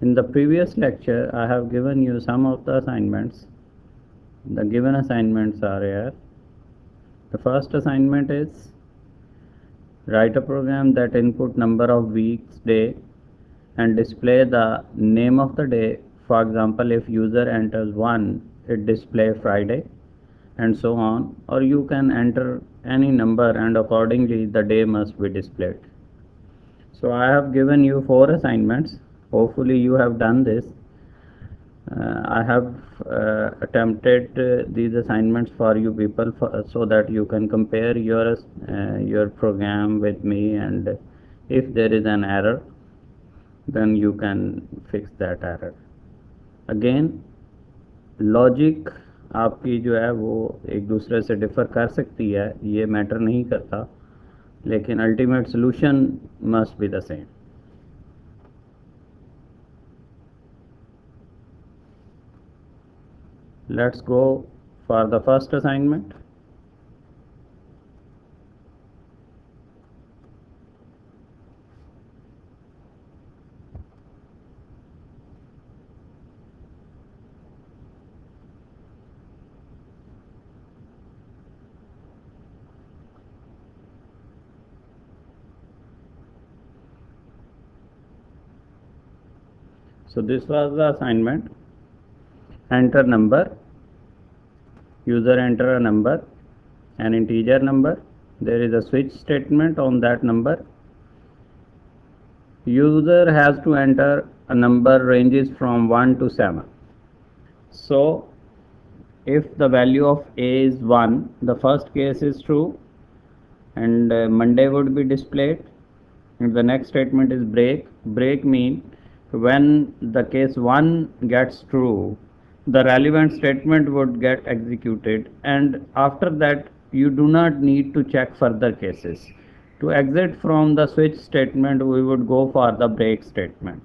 In the previous lecture, I have given you some of the assignments. The given assignments are here. The first assignment is write a program that input number of weeks, day, and display the name of the day. For example, if user enters 1, it display Friday, and so on. Or you can enter any number and accordingly the day must be displayed. So I have given you 4 assignments. Hopefully you have done this. I have attempted these assignments for you people so that you can compare your program with me, and if there is an error then you can fix that error. Again, logic आपकी जो है वो एक दूसरे से differ कर सकती है, ये मैटर नहीं करता, लेकिन ultimate solution must be the same. Let's go for the first assignment. So this was the assignment. Enter number. User enter a number, an integer number. There is a switch statement on that number. User has to enter a number ranges from 1 to 7. So if the value of A is 1, the first case is true, and Monday would be displayed. And the next statement is break. Break means when the case 1 gets true, the relevant statement would get executed, and after that you do not need to check further cases. To exit from the switch statement, we would go for the break statement.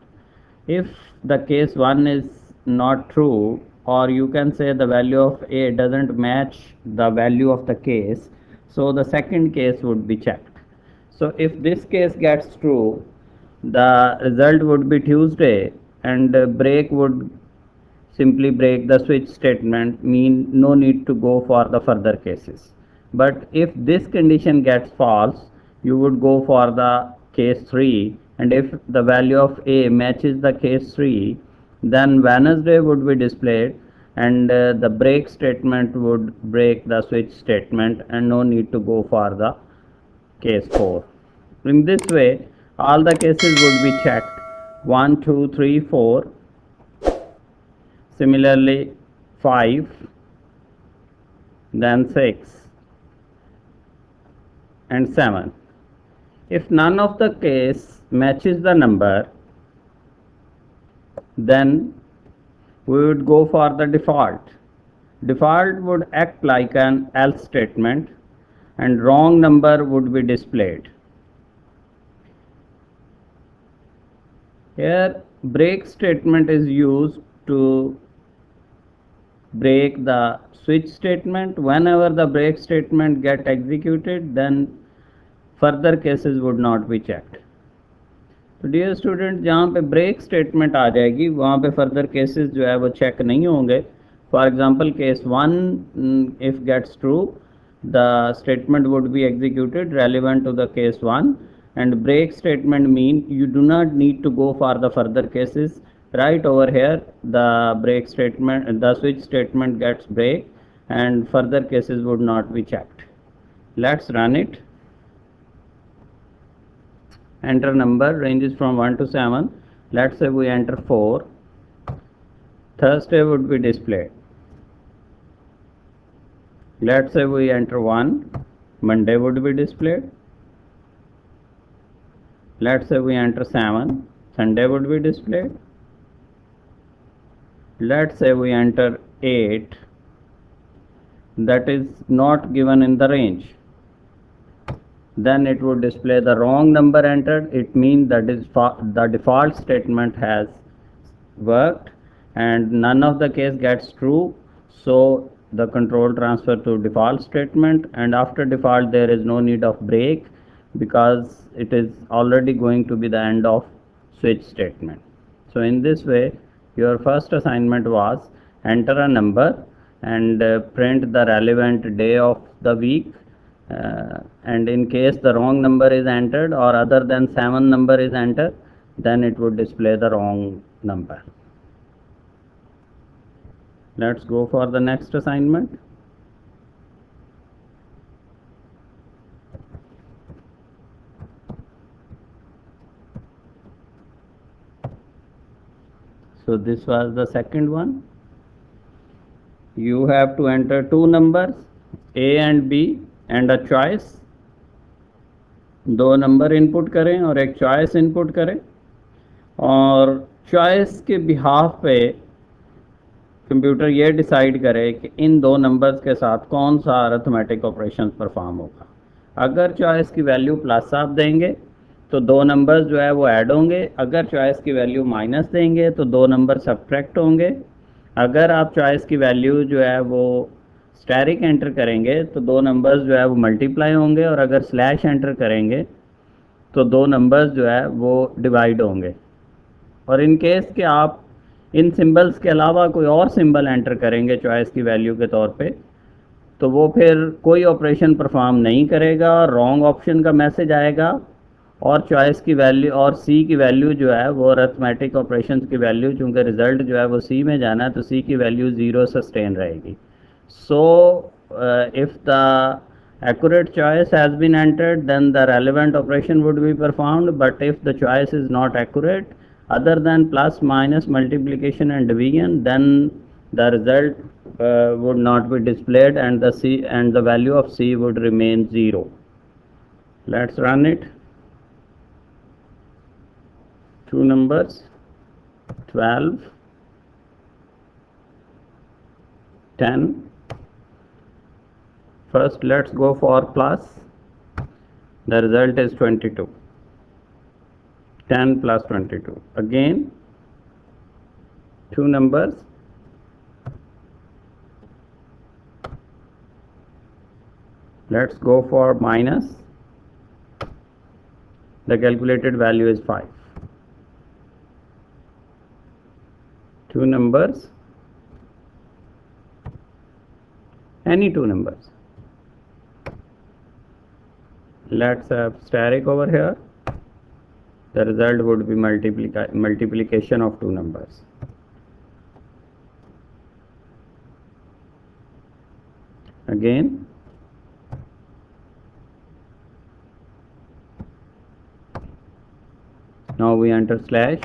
If the case 1 is not true, or you can say the value of A doesn't match the value of the case, so the second case would be checked. So if this case gets true, the result would be Tuesday, and break would simply break the switch statement, mean no need to go for the further cases. But if this condition gets false, you would go for the case 3, and if the value of A matches the case 3, then Wednesday would be displayed, and the break statement would break the switch statement, and no need to go for the case 4. In this way, all the cases would be checked 1, 2, 3, 4. Similarly, 5, then 6, and 7. If none of the case matches the number, then we would go for the default. Default would act like an else statement, and wrong number would be displayed. Here, break statement is used to break the switch statement. Whenever the break statement get executed, then further cases would not be checked. तो dear student, जहाँ पे break statement आ जाएगी वहाँ पे further cases जो है वो check नहीं होंगे. For example case 1, if gets true, the statement would be executed relevant to the case 1, and break statement mean you do not need to go for the further cases. Right over here the break statement, the switch statement gets break, and further cases would not be checked. Let's run it. Enter number ranges from 1 to 7. Let's say we enter 4. Thursday would be displayed. Let's say we enter 1. Monday would be displayed. Let's say we enter 7. Sunday would be displayed. Let's say we enter 8. That is not given in the range. Then it would display the wrong number entered. It means that is the default statement has worked, and none of the case gets true, so the control transfer to default statement, and after default there is no need of break because it is already going to be the end of switch statement. So in this way, your first assignment was enter a number and print the relevant day of the week, and in case the wrong number is entered or other than 7 number is entered, then it would display the wrong number. Let's go for the next assignment. So this was the second one. You have to enter two numbers, A and B, and a choice. दो number input करें और एक choice input करें, और choice के behalf पे computer ये decide करे कि इन दो नंबर्स के साथ कौन सा अरिथमेटिक ऑपरेशन परफॉर्म होगा। अगर चॉइस की वैल्यू प्लस आप देंगे तो दो नंबर्स जो है वो ऐड होंगे, अगर चॉइस की वैल्यू माइनस देंगे तो दो नंबर सब्ट्रैक्ट होंगे, अगर आप चॉइस की वैल्यू जो है वो स्टैरिक एंटर करेंगे तो दो नंबर्स जो है वो मल्टीप्लाई होंगे, और अगर स्लैश एंटर करेंगे तो दो नंबर्स जो है वो डिवाइड होंगे। और इन केस कि आप इन सिंबल्स के अलावा कोई और सिंबल एंटर करेंगे चॉइस की वैल्यू के तौर पे, तो वो फिर कोई ऑपरेशन परफॉर्म नहीं करेगा, रॉन्ग ऑप्शन का मैसेज आएगा, और चॉइस की वैल्यू और सी की वैल्यू जो है वो अरिथमेटिक ऑपरेशन की वैल्यू, चूँकि रिजल्ट जो है वो सी में जाना है तो सी की वैल्यू 0 सस्टेन रहेगी। So if the accurate choice has been entered, then the relevant operation would be performed, but if the choice is not accurate other than plus, minus, multiplication and division, then the result would not be displayed and the value of C would remain 0. Let's run it. Two numbers, 12, 10. First let's go for plus. The result is 22. 10 plus 22. Again two numbers, let's go for minus. The calculated value is 5. Two numbers, any two numbers. Let's have steric over here. The result would be multiplication of two numbers. Again now we enter slash.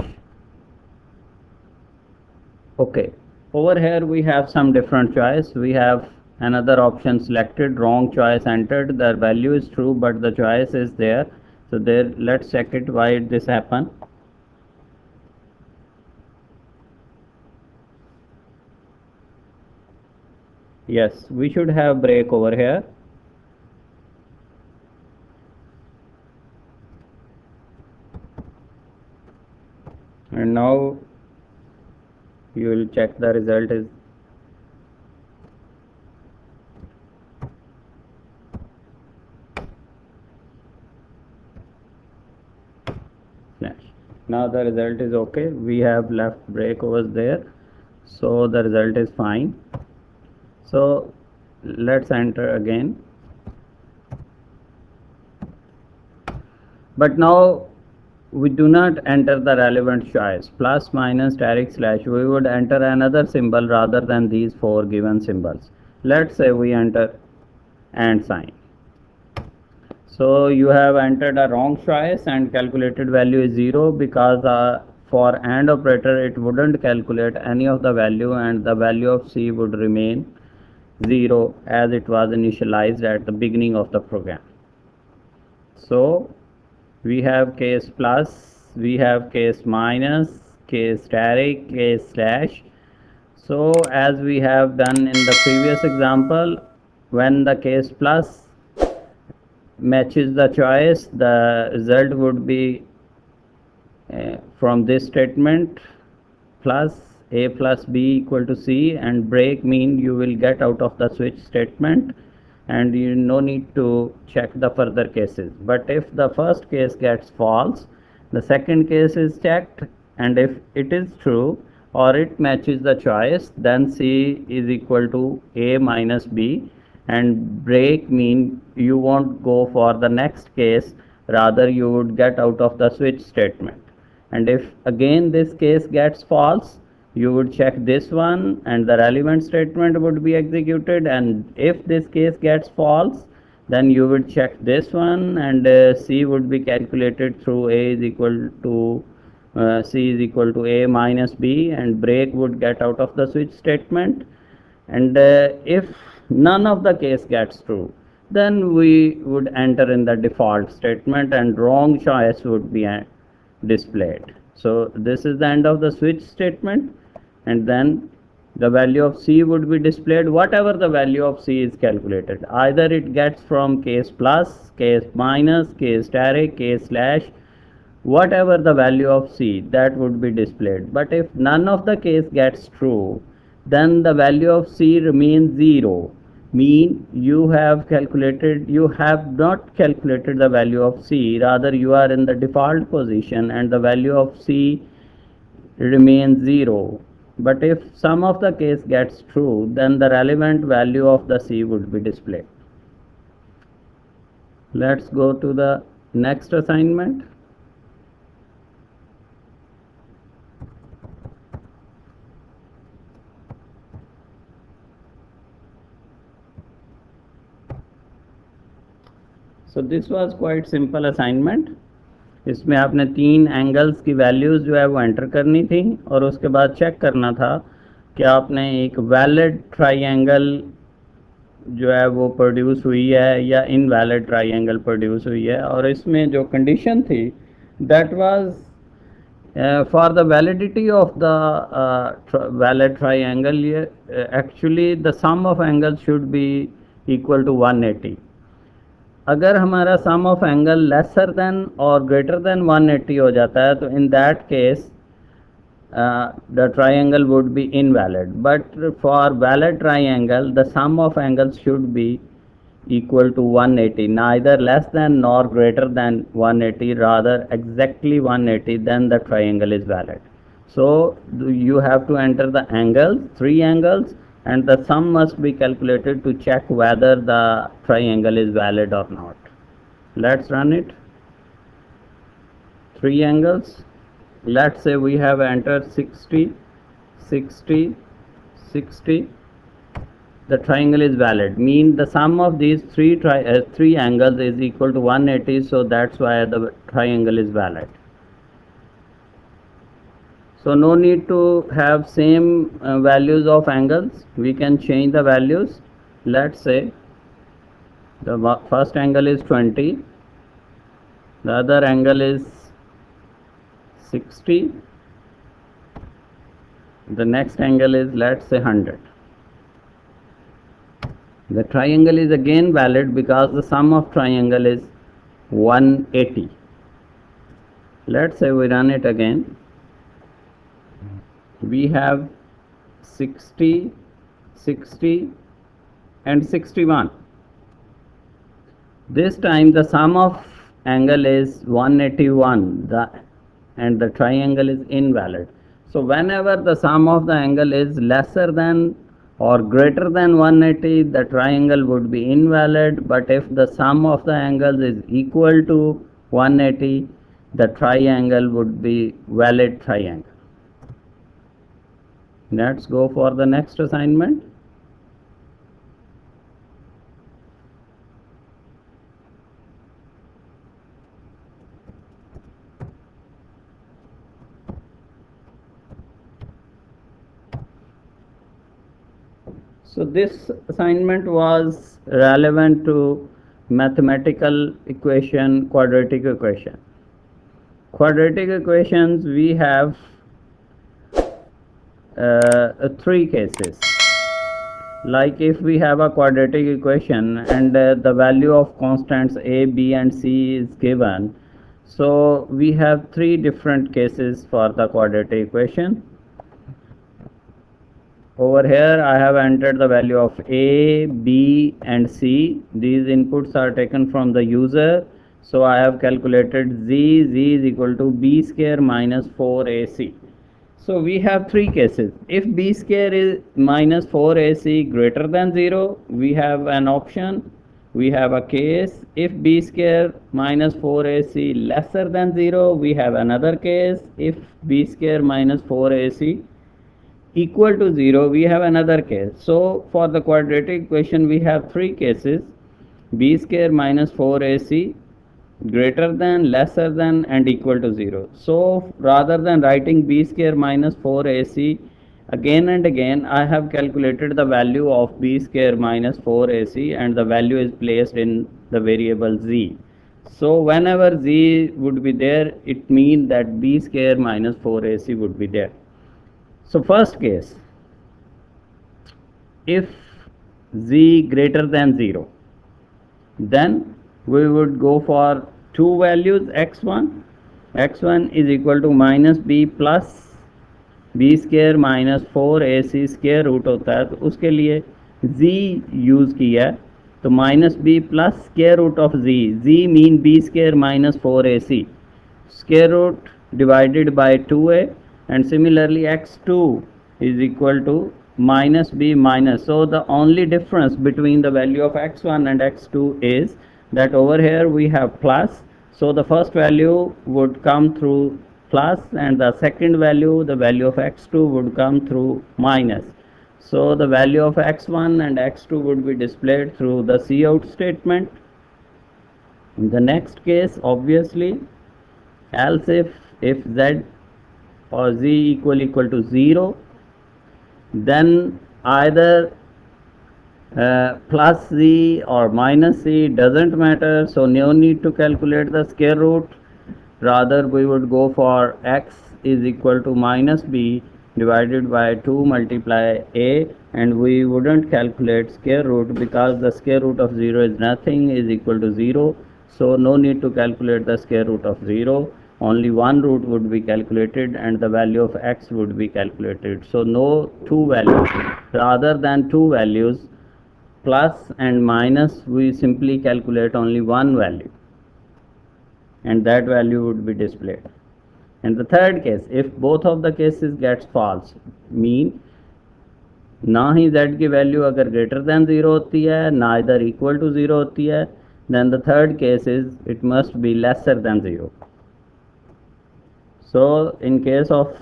Okay, over here we have some different choice. We have another option selected, wrong choice entered, the value is true but the choice is there. So there, let's check it why this happen. Yes, we should have break over here. And now you will check the result is slash. Now the result is okay. We have left break over there, so the result is fine. So let's enter again. But now we do not enter the relevant choice, plus, minus, steric, slash. We would enter another symbol rather than these four given symbols. Let's say we enter and sign. So you have entered a wrong choice and calculated value is 0 because for AND operator it wouldn't calculate any of the value and the value of C would remain 0 as it was initialized at the beginning of the program. So we have case plus, we have case minus, case steric, case slash. So as we have done in the previous example, when the case plus matches the choice, the result would be from this statement, plus A plus B equal to C, and break mean you will get out of the switch statement and you no need to check the further cases. But if the first case gets false, the second case is checked and if it is true or it matches the choice, then C is equal to A minus B, and break mean you won't go for the next case, rather you would get out of the switch statement. And if again this case gets false, you would check this one and the relevant statement would be executed, and if this case gets false, then you would check this one, and C would be calculated through A is equal to C is equal to A minus B, and break would get out of the switch statement. And if none of the case gets true, then we would enter in the default statement and wrong choice would be displayed. So this is the end of the switch statement, and then the value of C would be displayed whatever the value of C is calculated. Either it gets from case plus, case minus, case array, case slash, whatever the value of C, that would be displayed. But if none of the case gets true, then the value of C remains 0, mean you have not calculated the value of C, rather you are in the default position and the value of C remains 0. But if some of the case gets true, then the relevant value of the C would be displayed. Let's go to the next assignment. So this was quite simple assignment. इसमें आपने 3 angles की values जो है वो enter करनी थी और उसके बाद चेक करना था कि आपने एक वैलिड ट्राइंगल जो है वो प्रोड्यूस हुई है या इनवैलिड ट्राइंगल प्रोड्यूस हुई है, और इसमें जो कंडीशन थी that was for the validity of the valid triangle, actually the sum of angles should be equal to 180. अगर हमारा sum of angle lesser than or greater than 180 हो जाता है, तो in that case the triangle would be invalid. But for valid triangle, the sum of angles should be equal to 180, neither less than nor greater than 180, rather exactly 180, then the triangle is valid. So you have to enter the angles, 3 angles, and the sum must be calculated to check whether the triangle is valid or not. Let's run it. 3 angles. Let's say we have entered 60, 60, 60. The triangle is valid, mean the sum of these three angles is equal to 180, so that's why the triangle is valid. So no need to have same values of angles, we can change the values. Let's say the first angle is 20, the other angle is 60, the next angle is, let's say, 100. The triangle is again valid because the sum of triangle is 180. Let's say we run it again. We have 60, 60 and 61. This time the sum of angle is 181 and the triangle is invalid. So whenever the sum of the angle is lesser than or greater than 180, the triangle would be invalid, but if the sum of the angles is equal to 180, the triangle would be valid triangle. Let's go for the next assignment. So this assignment was relevant to mathematical equation, quadratic equation. Quadratic equations, we have 3 cases. Like if we have a quadratic equation and the value of constants a, b and c is given, so we have 3 different cases for the quadratic equation. Over here I have entered the value of a, b and c. These inputs are taken from the user. So I have calculated z is equal to b square minus 4ac. So we have three cases. If b square is minus 4ac greater than 0, we have an option, we have a case. If b square minus 4ac lesser than 0, we have another case. If b square minus 4ac equal to 0, we have another case. So for the quadratic equation, we have three cases: b square minus 4ac greater than, lesser than, and equal to 0. So rather than writing b square minus 4ac again and again, I have calculated the value of b square minus 4ac, and the value is placed in the variable z. So whenever z would be there, it means that b square minus 4ac would be there. So first case, if z greater than 0, then we would go for two values x1 is equal to minus b plus b square minus 4ac square root होता है, तो उसके लिए z use किया है, तो minus B plus square root of z mean b square minus 4ac square root divided by 2a, and similarly x2 is equal to minus b minus. So the only difference between the value of x1 and x2 is that over here we have plus, so the first value would come through plus, and the second value, the value of x2, would come through minus. So the value of x1 and x2 would be displayed through the cout statement. In the next case, obviously, else if z or z equal to 0, then either plus z or minus c doesn't matter, so no need to calculate the square root. Rather we would go for x is equal to minus b divided by 2 multiply a, and we wouldn't calculate square root because the square root of 0 is nothing, is equal to 0. So no need to calculate the square root of 0. Only one root would be calculated and the value of x would be calculated. So no two values. Rather than two values, plus and minus, we simply calculate only one value, and that value would be displayed. And the third case, if both of the cases gets false, mean ना ही z की value अगर greater than 0 होती है, ना इधर equal to 0 होती है, then the third case is it must be lesser than 0. So in case of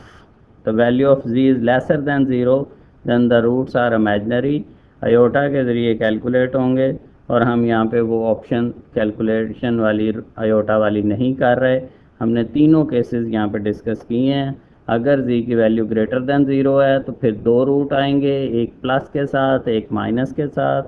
the value of z is lesser than 0, then the roots are imaginary, iota के ज़रिए calculate होंगे, और हम यहाँ पे वो ऑप्शन कैलकुलेशन वाली आयोटा वाली नहीं कर रहे. हमने तीनों केसेस यहाँ पे डिस्कस किए हैं. अगर z की वैल्यू ग्रेटर देन 0 है तो फिर दो रूट आएंगे, एक प्लस के साथ, एक माइनस के साथ.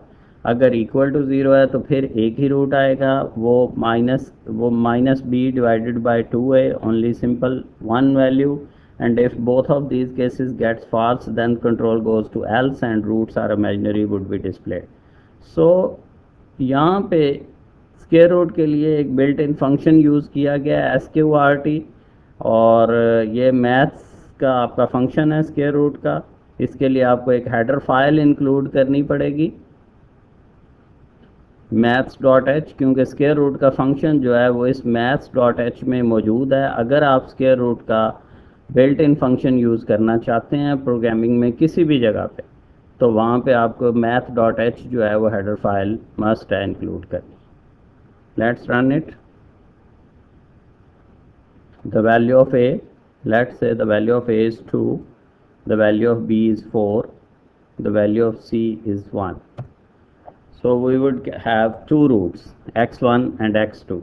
अगर इक्वल टू 0 है तो फिर एक ही रूट आएगा, वो minus B divided by 2a, only simple one value. And if both of these cases gets false, then control goes to else and roots are imaginary would be displayed. So यहाँ पे square root के लिए एक built in function use किया गया है SQRT, और ये मैथ्स का आपका फंक्शन है स्केयर रूट का. इसके लिए आपको एक हेडर फाइल इंक्लूड करनी पड़ेगी maths.h, क्योंकि स्केयर रूट का फंक्शन जो है वो इस maths.h में मौजूद है. अगर आप स्केयर रूट का बिल्ट इन फंक्शन यूज़ करना चाहते हैं प्रोग्रामिंग में किसी भी जगह पे, तो वहाँ पे आपको math.h जो है वो हेडर फाइल मस्ट है इंक्लूड करनी. Let's run it. The value of a, let's say the value of a is 2, the value of b is 4, the value of c is 1. So we would have two roots, x1 and x2.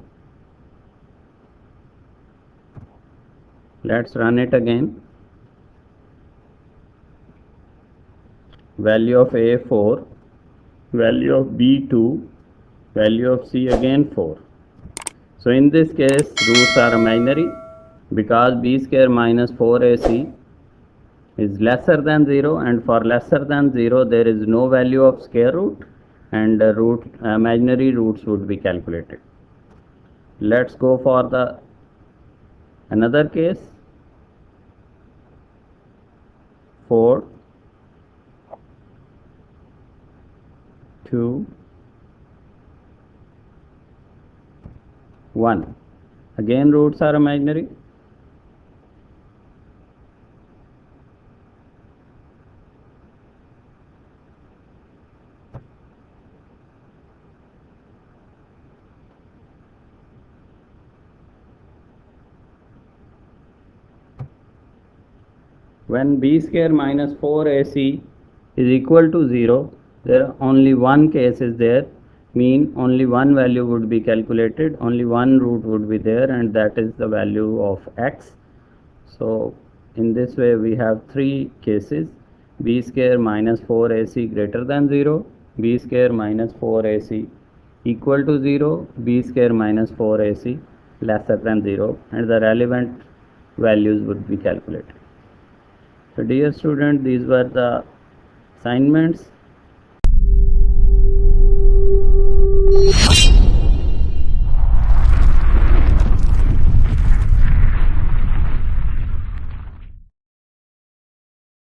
Let's run it again. Value of a 4, value of b 2, value of c again 4. So in this case roots are imaginary because b square minus 4ac is lesser than 0, and for lesser than 0 there is no value of square root, and imaginary roots would be calculated. Let's go for the another case. 4, 2, 1. Again roots are imaginary. When b square minus 4ac is equal to 0, there only one case is there, mean only one value would be calculated, only one root would be there, and that is the value of x. So in this way we have three cases: b square minus 4ac greater than 0, b square minus 4ac equal to 0, b square minus 4ac lesser than 0, and the relevant values would be calculated. So dear student, these were the assignments